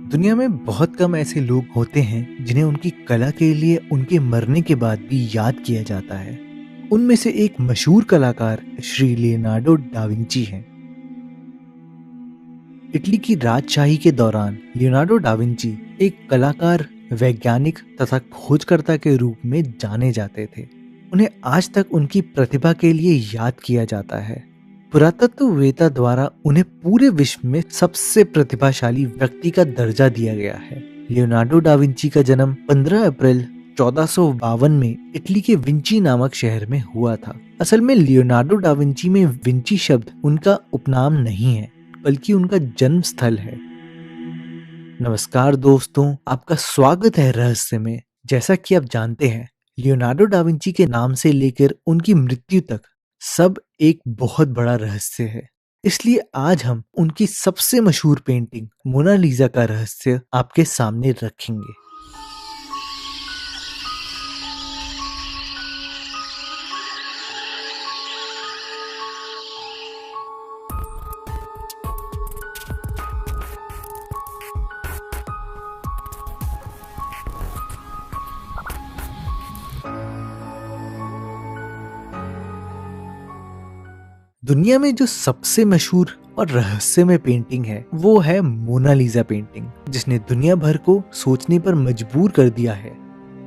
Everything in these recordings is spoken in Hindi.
दुनिया में बहुत कम ऐसे लोग होते हैं जिन्हें उनकी कला के लिए उनके मरने के बाद भी याद किया जाता है। उनमें से एक मशहूर कलाकार श्री लियोनार्डो डा विंची हैं। इटली की राजशाही के दौरान लियोनार्डो डा विंची एक कलाकार, वैज्ञानिक तथा खोजकर्ता के रूप में जाने जाते थे। उन्हें आज तक उनकी प्रतिभा के लिए याद किया जाता है। पुरातत्ववेत्ता द्वारा उन्हें पूरे विश्व में सबसे प्रतिभाशाली व्यक्ति का दर्जा दिया गया है। लियोनार्डो डा विंची का जन्म 15 अप्रैल 1452 में इटली के विंची नामक शहर में हुआ था। असल में लियोनार्डो डा विंची में विंची शब्द उनका उपनाम नहीं है, बल्कि उनका जन्म स्थल है। नमस्कार दोस्तों, आपका स्वागत है रहस्य में। जैसा कि आप जानते हैं, लियोनार्डो डा विंची के नाम से लेकर उनकी मृत्यु तक सब एक बहुत बड़ा रहस्य है। इसलिए आज हम उनकी सबसे मशहूर पेंटिंग मोनालिसा का रहस्य आपके सामने रखेंगे। दुनिया में जो सबसे मशहूर और रहस्यमय पेंटिंग है वो है मोनालिसा पेंटिंग, जिसने दुनिया भर को सोचने पर मजबूर कर दिया है।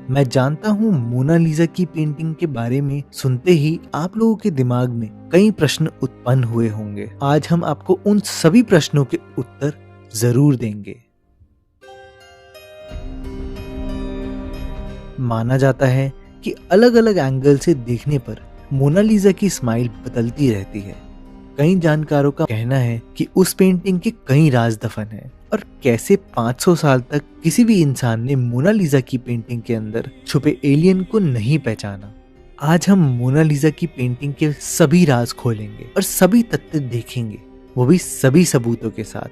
मैं जानता हूँ मोनालिसा की पेंटिंग के बारे में सुनते ही आप लोगों के दिमाग में कई प्रश्न उत्पन्न हुए होंगे। आज हम आपको उन सभी प्रश्नों के उत्तर जरूर देंगे। माना जाता है कि अलग अलग एंगल से देखने पर मोनालिसा की स्माइल बदलती रहती है। कई जानकारों का कहना है कि उस पेंटिंग के कई राज दफन हैं और कैसे 500 साल तक किसी भी इंसान ने मोनालिसा की पेंटिंग के अंदर छुपे एलियन को नहीं पहचाना। आज हम मोनालिसा की पेंटिंग के सभी राज खोलेंगे और सभी तथ्य देखेंगे, वो भी सभी सबूतों के साथ।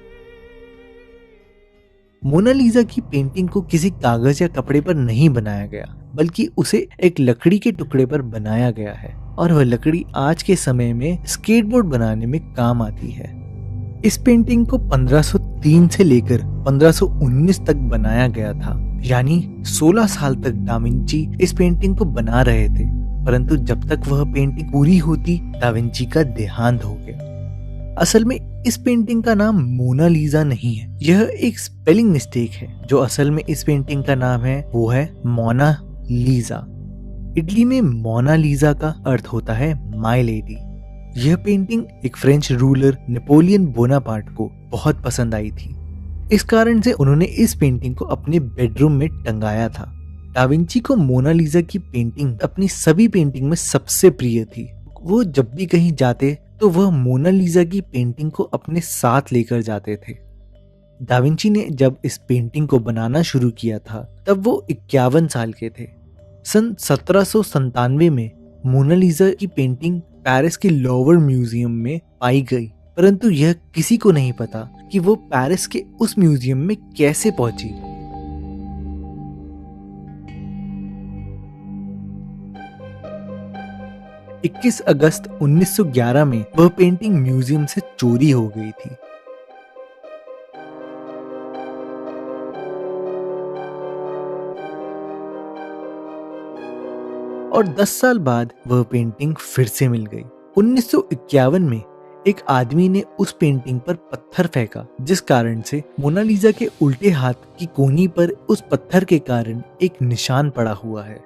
मोनालिसा की पेंटिंग को किसी कागज या कपड़े पर नहीं बनाया गया, बल्कि उसे एक लकड़ी के टुकड़े पर बनाया गया है और वह लकड़ी आज के समय में स्केटबोर्ड बनाने में काम आती है। इस पेंटिंग को 1503 से लेकर 1519 तक बनाया गया था, यानी 16 साल तक डा विंची इस पेंटिंग को बना रहे थे। परंतु जब तक वह पेंटिंग पूरी होती, डा विंची का देहांत हो गया। असल में इस पेंटिंग का नाम मोनालिसा नहीं है, यह एक स्पेलिंग मिस्टेक है। जो असल में इस पेंटिंग का नाम है वो है मोनालिसा। इटली में मोनालिसा का अर्थ होता है माय लेडी। यह पेंटिंग एक फ्रेंच रूलर नेपोलियन बोनापार्ट को बहुत पसंद आई थी। इस कारण से उन्होंने इस पेंटिंग को अपने बेडरूम में टंगाया था। डा विंची को मोनालिसा की पेंटिंग अपनी सभी पेंटिंग में सबसे प्रिय थी। वो जब भी कहीं जाते तो वह मोनालिसा की पेंटिंग को अपने साथ लेकर जाते थे। डा विंची ने जब इस पेंटिंग को बनाना शुरू किया था तब वो 51 साल के थे। सन 1797 में मोनालिसा की पेंटिंग पेरिस के लोवर म्यूजियम में पाई गई, परंतु यह किसी को नहीं पता कि वो पेरिस के उस म्यूजियम में कैसे पहुंची। इक्कीस अगस्त 1911 में वह पेंटिंग म्यूजियम से चोरी हो गई थी। और 10 साल बाद वह पेंटिंग फिर से मिल गई। 1951 में एक आदमी ने उस पेंटिंग पर पत्थर फेंका, जिस कारण से मोनालिसा के उल्टे हाथ की कोहनी पर उस पत्थर के कारण एक निशान पड़ा हुआ है।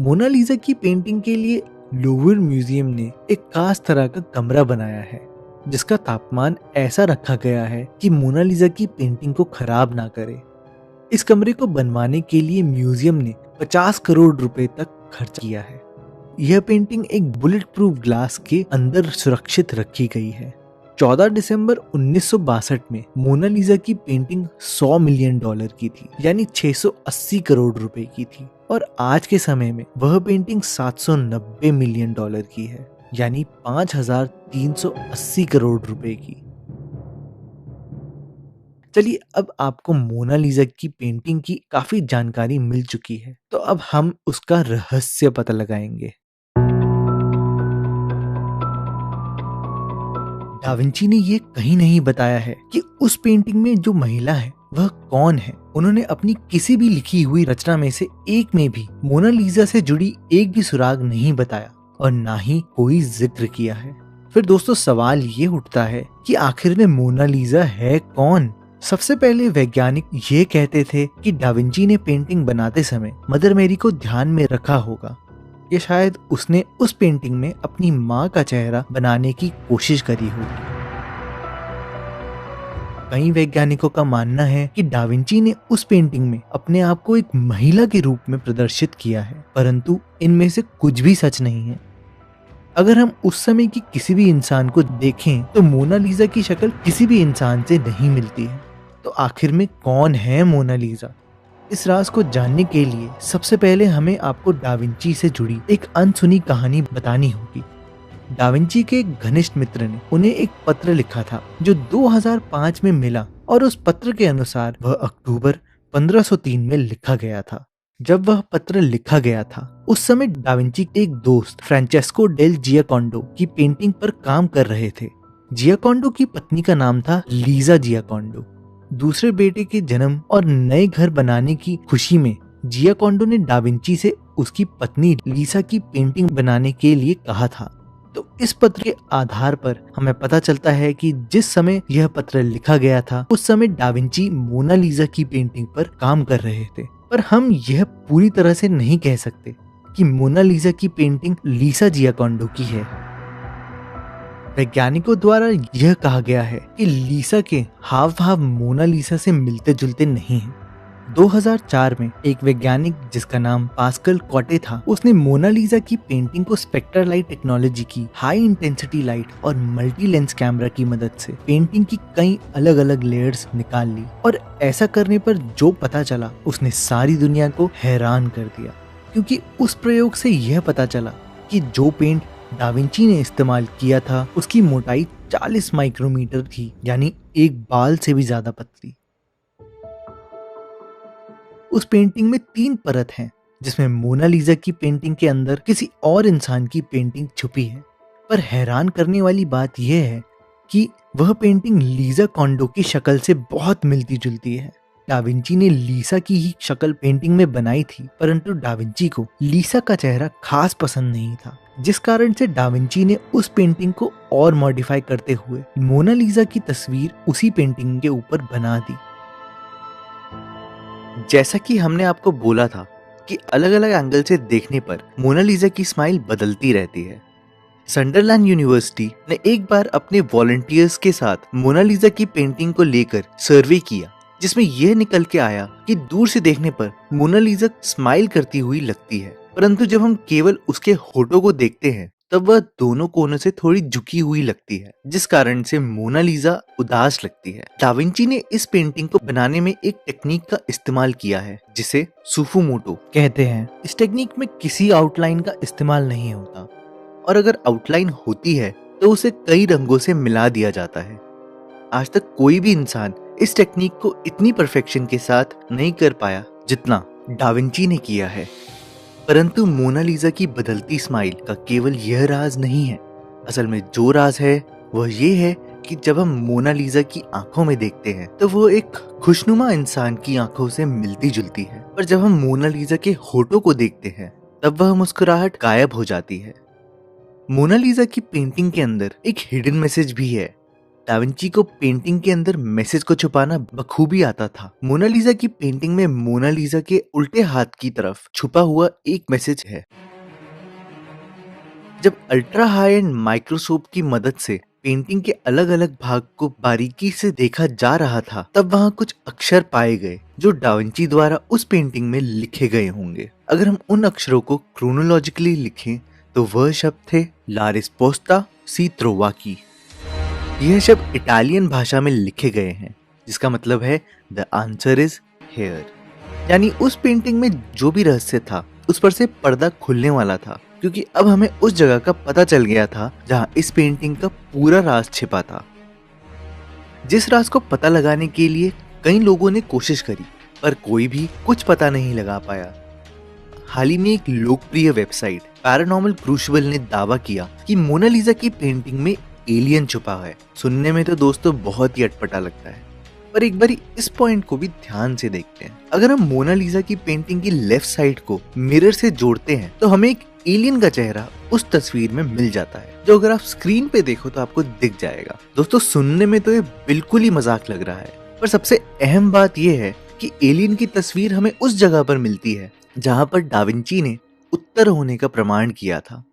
मोनालिसा की पेंटिंग के लिए लोवर म्यूजियम ने एक खास तरह का कमरा बनाया है, जिसका तापमान ऐसा रखा गया है कि मोनालिसा की पेंटिंग को खराब ना करे। इस कमरे को बनवाने के लिए म्यूजियम ने 50 करोड़ रुपए तक खर्च किया है। यह पेंटिंग एक बुलेट प्रूफ ग्लास के अंदर सुरक्षित रखी गई है। 14 दिसंबर 1962 में मोनालिसा की पेंटिंग $100 मिलियन की थी, यानी 680 करोड़ रुपए की थी। और आज के समय में वह पेंटिंग $790 मिलियन की है, यानी 5380 करोड़ रुपए की। चलिए, अब आपको मोनालिसा की पेंटिंग की काफी जानकारी मिल चुकी है, तो अब हम उसका रहस्य पता लगाएंगे। डा विंची ने ये कहीं नहीं बताया है कि उस पेंटिंग में जो महिला है वह कौन है। उन्होंने अपनी किसी भी लिखी हुई रचना में से एक में भी मोनालिसा से जुड़ी एक भी सुराग नहीं बताया और ना ही कोई जिक्र किया है। फिर दोस्तों सवाल ये उठता है कि आखिर में मोनालिसा है कौन। सबसे पहले वैज्ञानिक ये कहते थे कि डाविंची ने पेंटिंग बनाते समय मदर मेरी को ध्यान में रखा होगा या शायद उसने उस पेंटिंग में अपनी माँ का चेहरा बनाने की कोशिश करी होगी। कई वैज्ञानिकों का मानना है कि डाविंची ने उस पेंटिंग में अपने आप को एक महिला के रूप में प्रदर्शित किया है, परंतु इनमें से कुछ भी सच नहीं है। अगर हम उस समय की किसी भी इंसान को देखें तो मोनालिसा की शक्ल किसी भी इंसान से नहीं मिलती है। तो आखिर में कौन है मोनालिसा? इस राज को जानने के लिए सबसे पहले हमें आपको डाविंची से जुड़ी एक अनसुनी कहानी बतानी होगी। डाविंची के एक घनिष्ठ मित्र ने उन्हें एक पत्र लिखा था जो 2005 में मिला और उस पत्र के अनुसार वह अक्टूबर 1503 में लिखा गया था। जब वह पत्र लिखा गया था उस समय डाविंची के एक दोस्त फ्रांचेस्को डेल जियाकोंडो की पेंटिंग पर काम कर रहे थे। जियाकोंडो की पत्नी का नाम था लीजा जियाकोंडो। दूसरे बेटे के जन्म और नए घर बनाने की खुशी में जियाकोंडो ने डाविंची से उसकी पत्नी लीसा की पेंटिंग बनाने के लिए कहा था। तो इस पत्र के आधार पर हमें पता चलता है कि जिस समय यह पत्र लिखा गया था उस समय डाविंची मोनालिसा की पेंटिंग पर काम कर रहे थे। पर हम यह पूरी तरह से नहीं कह सकते कि मोनालिसा की पेंटिंग लीसा जियाकोंडो की है। वैज्ञानिकों द्वारा यह कहा गया है कि लीसा के हाव भाव मोनालिसा से मिलते जुलते नहीं हैं। 2004 में एक वैज्ञानिक जिसका नाम पास्कल कॉटे था, उसने मोनालिसा की पेंटिंग को स्पेक्ट्रल लाइट टेक्नोलॉजी की हाई इंटेंसिटी लाइट और मल्टी लेंस कैमरा की मदद से पेंटिंग की कई अलग अलग लेयर्स निकाल ली और ऐसा करने पर जो पता चला उसने सारी दुनिया को हैरान कर दिया, क्योंकि उस प्रयोग से यह पता चला कि जो पेंट डाविंची ने इस्तेमाल किया था उसकी मोटाई 40 माइक्रोमीटर थी, यानी एक बाल से भी ज्यादा पतली। उस पेंटिंग में 3 परत हैं, जिसमें मोनालिसा की पेंटिंग के अंदर किसी और इंसान की पेंटिंग छुपी है। पर हैरान करने वाली बात यह है कि वह पेंटिंग लीजा कोंडो की शक्ल से बहुत मिलती जुलती है। डाविंची ने लीसा की ही शक्ल पेंटिंग में बनाई थी, परंतु डाविंची को लीसा का चेहरा खास पसंद नहीं था, जिस कारण से डाविंची ने उस पेंटिंग को और मॉडिफाई करते हुए मोनालिसा की तस्वीर उसी पेंटिंग के ऊपर बना दी। जैसा कि हमने आपको बोला था कि अलग अलग एंगल से देखने पर मोनालिसा की स्माइल बदलती रहती है। संडरलैंड यूनिवर्सिटी ने एक बार अपने वॉलंटियर्स के साथ मोनालिसा की पेंटिंग को लेकर सर्वे किया, जिसमें यह निकल के आया कि दूर से देखने पर मोनालिसा स्माइल करती हुई लगती है, परंतु जब हम केवल उसके होठों को देखते हैं तब वह दोनों कोनों से थोड़ी झुकी हुई लगती है, जिस कारण से मोनालिसा उदास लगती है। डाविंची ने इस पेंटिंग को बनाने में एक टेक्निक का इस्तेमाल किया है जिसे सुफुमोटो कहते हैं। इस टेक्निक में किसी आउटलाइन का इस्तेमाल नहीं होता और अगर आउटलाइन होती है तो उसे कई रंगों से मिला दिया जाता है। आज तक कोई भी इंसान इस टेक्निक को इतनी परफेक्शन के साथ नहीं कर पाया जितना डाविंची ने किया है। परंतु मोनालिसा की बदलती स्माइल का केवल यह राज नहीं है। असल में जो राज है वह ये है कि जब हम मोनालिसा की आंखों में देखते हैं तो वो एक खुशनुमा इंसान की आंखों से मिलती जुलती है, पर जब हम मोनालिसा के होठों को देखते हैं तब वह मुस्कुराहट गायब हो जाती है। मोनालिसा की पेंटिंग के अंदर एक हिडन मैसेज भी है। डाविंची को पेंटिंग के अंदर मैसेज को छुपाना बखूबी आता था। मोनालिसा की पेंटिंग में मोनालिसा के उल्टे हाथ की तरफ छुपा हुआ एक मैसेज है। जब अल्ट्रा हाई एंड माइक्रोस्कोप की मदद से पेंटिंग के अलग अलग भाग को बारीकी से देखा जा रहा था तब वहां कुछ अक्षर पाए गए जो डाविंची द्वारा उस पेंटिंग में लिखे गए होंगे। अगर हम उन अक्षरों को क्रोनोलॉजिकली लिखें तो वह शब्द थे ला रिस्पोस्ता सी त्रोवाकी। यह शब्द इटालियन भाषा में लिखे गए हैं, जिसका मतलब है द आंसर इज हेयर। यानी उस पेंटिंग में जो भी रहस्य था उस पर से पर्दा खुलने वाला था, क्योंकि अब हमें उस जगह का पता चल गया था जहां इस पेंटिंग का पूरा राज छिपा था। जिस राज को पता लगाने के लिए कई लोगों ने कोशिश करी, पर कोई भी कुछ पता नहीं लगा पाया। हाल ही में एक लोकप्रिय वेबसाइट पैरानॉर्मल क्रूशिबल ने दावा किया कि मोनालिसा की पेंटिंग में एलियन छुपा है। सुनने में तो दोस्तों बहुत ही अटपटा लगता है, पर एक बारी इस पॉइंट को भी ध्यान से देखते हैं। अगर हम मोनालिसा की पेंटिंग की लेफ्ट साइड को मिरर से जोड़ते हैं तो हमें एक एलियन का चेहरा उस तस्वीर में मिल जाता है, जो अगर आप स्क्रीन पे देखो तो आपको दिख जाएगा। दोस्तों सुनने में तो ये बिल्कुल ही मजाक लग रहा है, पर सबसे अहम बात यह है कि एलियन की तस्वीर हमें उस जगह पर मिलती है जहां पर डाविंची ने उत्तर होने का प्रमाण किया था।